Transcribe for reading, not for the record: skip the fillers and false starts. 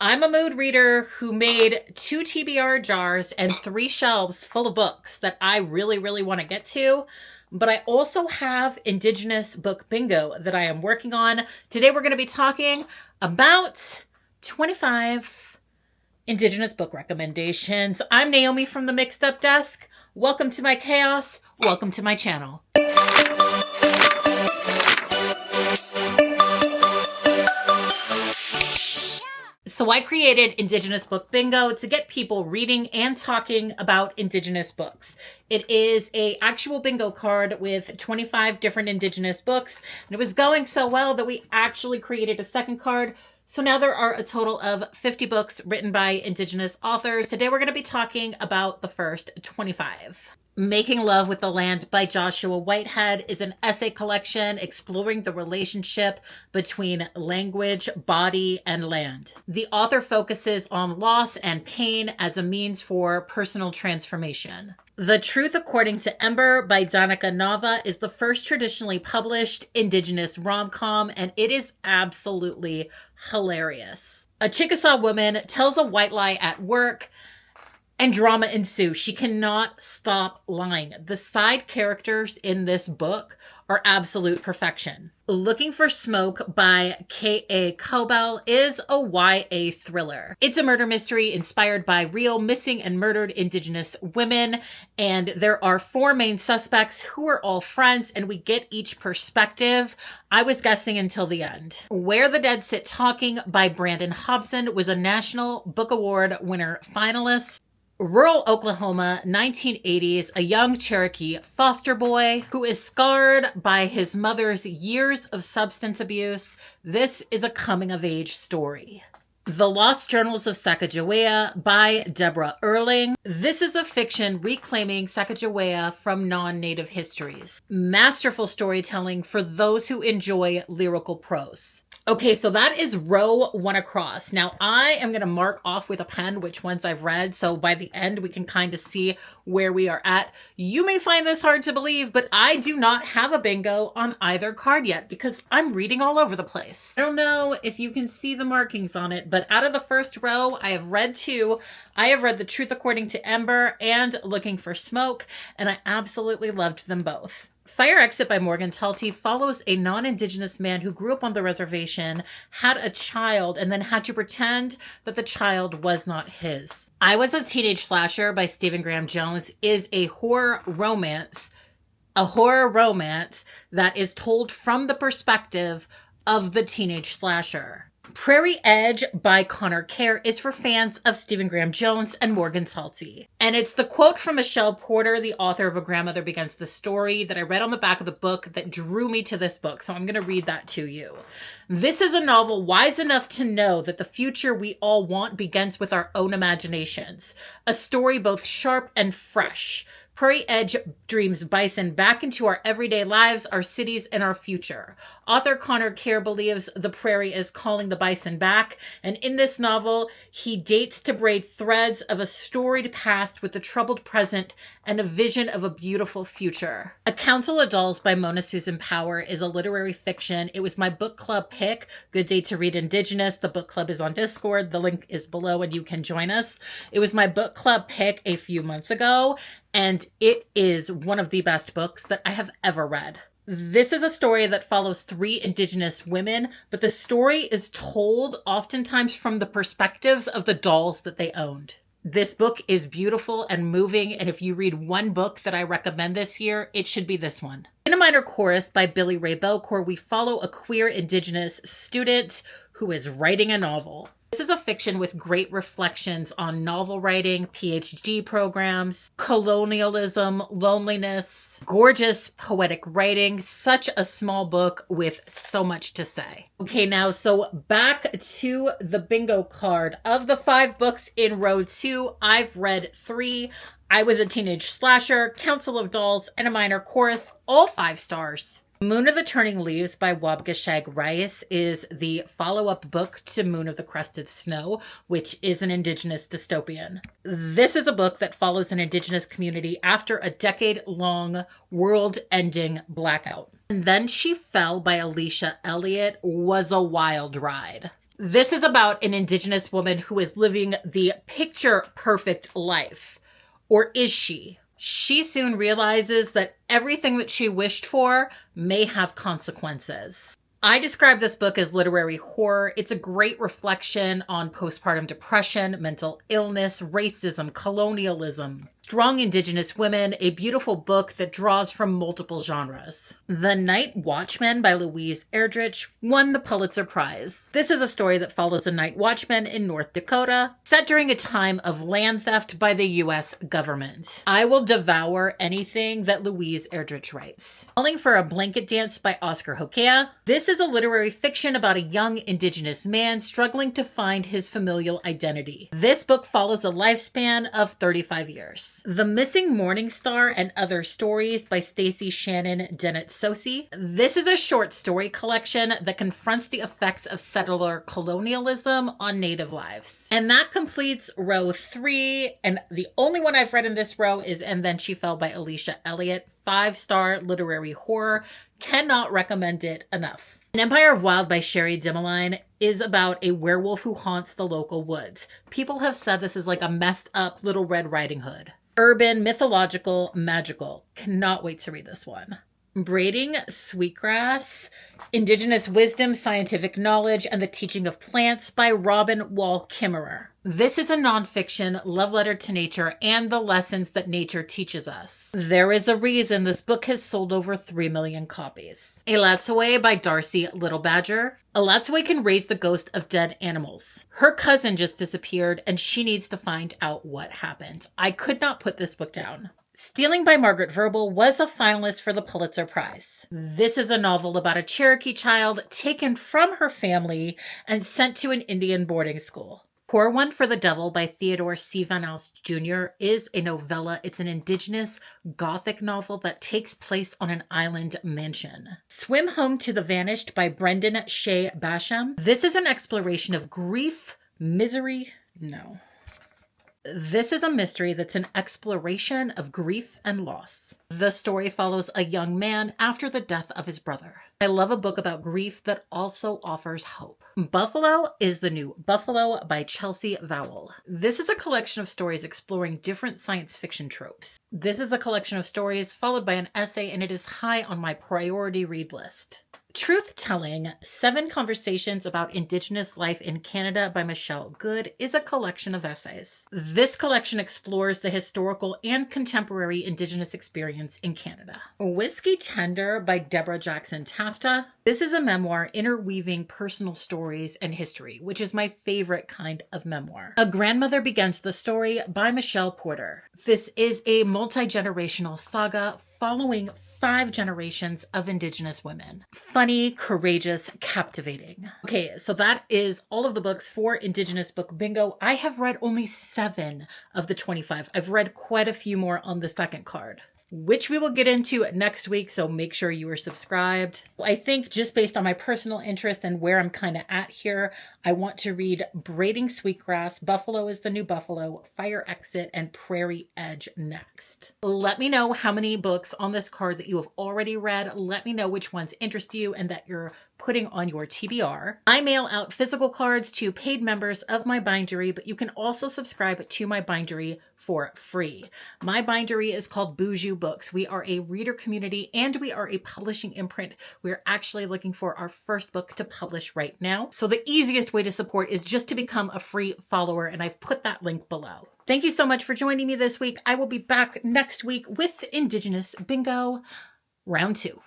I'm a mood reader who made 2 TBR jars and 3 shelves full of books that I really, really want to get to. But I also have Indigenous book bingo that I am working on. Today we're going to be talking about 25 Indigenous book recommendations. I'm Naomi from the Mixed Up Desk. Welcome to my chaos. Welcome to my channel. So I created Indigenous Book Bingo to get people reading and talking about Indigenous books. It is an actual bingo card with 25 different Indigenous books, and it was going so well that we actually created a second card. So now there are a total of 50 books written by Indigenous authors. Today we're going to be talking about the first 25. Making Love with the Land by Joshua Whitehead is an essay collection exploring the relationship between language, body, and land. The author focuses on loss and pain as a means for personal transformation. The Truth According to Ember by Danica Nava is the first traditionally published Indigenous rom-com, and it is absolutely hilarious. A Chickasaw woman tells a white lie at work, and drama ensues. She cannot stop lying. The side characters in this book are absolute perfection. Looking for Smoke by K.A. Cobell is a YA thriller. It's a murder mystery inspired by real missing and murdered Indigenous women, and there are 4 main suspects who are all friends, and we get each perspective. I was guessing until the end. Where the Dead Sit Talking by Brandon Hobson was a National Book Award winner finalist. Rural Oklahoma, 1980s, a young Cherokee foster boy who is scarred by his mother's years of substance abuse. This is a coming-of-age story. The Lost Journals of Sacagawea by Deborah Erling. This is a fiction reclaiming Sacagawea from non-native histories. Masterful storytelling for those who enjoy lyrical prose. Okay, so that is row 1 across. Now I am going to mark off with a pen which ones I've read, so by the end we can kind of see where we are at. You may find this hard to believe, but I do not have a bingo on either card yet because I'm reading all over the place. I don't know if you can see the markings on it, but out of the first row, I have read 2. I have read The Truth According to Ember and Looking for Smoke, and I absolutely loved them both. Fire Exit by Morgan Talty follows a non-Indigenous man who grew up on the reservation, had a child, and then had to pretend that the child was not his. I Was a Teenage Slasher by Stephen Graham Jones is a horror romance that is told from the perspective of the teenage slasher. Prairie Edge by Connor Kerr is for fans of Stephen Graham Jones and Morgan Talty. And it's the quote from Michelle Porter, the author of A Grandmother Begins the Story, that I read on the back of the book that drew me to this book. So I'm going to read that to you. This is a novel wise enough to know that the future we all want begins with our own imaginations. A story both sharp and fresh. Prairie Edge dreams bison back into our everyday lives, our cities, and our future. Author Connor Kerr believes the prairie is calling the bison back, and in this novel, he dates to braid threads of a storied past with a troubled present and a vision of a beautiful future. A Council of Dolls by Mona Susan Power is a literary fiction. It was my book club pick. Good day to read Indigenous. The book club is on Discord. The link is below and you can join us. It was my book club pick a few months ago, and it is one of the best books that I have ever read. This is a story that follows 3 Indigenous women, but the story is told oftentimes from the perspectives of the dolls that they owned. This book is beautiful and moving, and if you read one book that I recommend this year, it should be this one. In a Minor Chorus by Billy Ray Belcourt, we follow a queer Indigenous student who is writing a novel. This is a fiction with great reflections on novel writing, PhD programs, colonialism, loneliness, gorgeous poetic writing, such a small book with so much to say. Okay, now, so back to the bingo card. Of the 5 books in row 2, I've read 3. I Was a Teenage Slasher, Council of Dolls, and A Minor Chorus, all 5 stars. Moon of the Turning Leaves by Wabgashag Rice is the follow-up book to Moon of the Crested Snow, which is an Indigenous dystopian. This is a book that follows an Indigenous community after a decade-long world-ending blackout. And Then She Fell by Alicia Elliott was a wild ride. This is about an Indigenous woman who is living the picture perfect life. Or is she? She soon realizes that everything that she wished for may have consequences. I describe this book as literary horror. It's a great reflection on postpartum depression, mental illness, racism, colonialism, strong Indigenous women, a beautiful book that draws from multiple genres. The Night Watchman by Louise Erdrich won the Pulitzer Prize. This is a story that follows a night watchman in North Dakota, set during a time of land theft by the U.S. government. I will devour anything that Louise Erdrich writes. Calling for a Blanket Dance by Oscar Hokea. This is a literary fiction about a young Indigenous man struggling to find his familial identity. This book follows a lifespan of 35 years. The Missing Morning Star and Other Stories by Stacy Shannon Dennett Sosi. This is a short story collection that confronts the effects of settler colonialism on Native lives. And that completes row 3. And the only one I've read in this row is And Then She Fell by Alicia Elliott. 5-star literary horror. Cannot recommend it enough. An Empire of Wild by Sherry Dimeline is about a werewolf who haunts the local woods. People have said this is like a messed up Little Red Riding Hood. Urban, mythological, magical. Cannot wait to read this one. Braiding Sweetgrass, Indigenous Wisdom, Scientific Knowledge, and the Teaching of Plants by Robin Wall Kimmerer. This is a nonfiction love letter to nature and the lessons that nature teaches us. There is a reason this book has sold over 3 million copies. Elatsaway by Darcy Little Badger. Elatsaway can raise the ghost of dead animals. Her cousin just disappeared and she needs to find out what happened. I could not put this book down. Stealing by Margaret Verbal was a finalist for the Pulitzer Prize. This is a novel about a Cherokee child taken from her family and sent to an Indian boarding school. Pour One for the Devil by Theodore C. Van Alst Jr. is a novella. It's an Indigenous Gothic novel that takes place on an island mansion. Swim Home to the Vanished by Brendan Shea Basham. This is an exploration of grief, misery, This is a mystery that's an exploration of grief and loss. The story follows a young man after the death of his brother. I love a book about grief that also offers hope. Buffalo is the New Buffalo by Chelsea Vowell. This is a collection of stories exploring different science fiction tropes. This is a collection of stories followed by an essay, and it is high on my priority read list. Truth Telling, 7 Conversations about Indigenous Life in Canada by Michelle Good is a collection of essays. This collection explores the historical and contemporary Indigenous experience in Canada. Whiskey Tender by Deborah Jackson Tafta. This is a memoir interweaving personal stories and history, which is my favorite kind of memoir. A Grandmother Begins the Story by Michelle Porter. This is a multi-generational saga following 5 generations of Indigenous women. Funny, courageous, captivating. Okay, so that is all of the books for Indigenous Book Bingo. I have read only 7 of the 25. I've read quite a few more on the second card, which we will get into next week, so make sure you are subscribed. I think just based on my personal interest and where I'm kind of at here, I want to read Braiding Sweetgrass, Buffalo is the New Buffalo, Fire Exit, and Prairie Edge next. Let me know how many books on this card that you have already read. Let me know which ones interest you and that you're putting on your TBR. I mail out physical cards to paid members of my bindery, but you can also subscribe to my bindery for free. My bindery is called Boujou Books. We are a reader community and we are a publishing imprint. We're actually looking for our first book to publish right now. So the easiest way to support is just to become a free follower, and I've put that link below. Thank you so much for joining me this week. I will be back next week with Indigenous Bingo Round 2.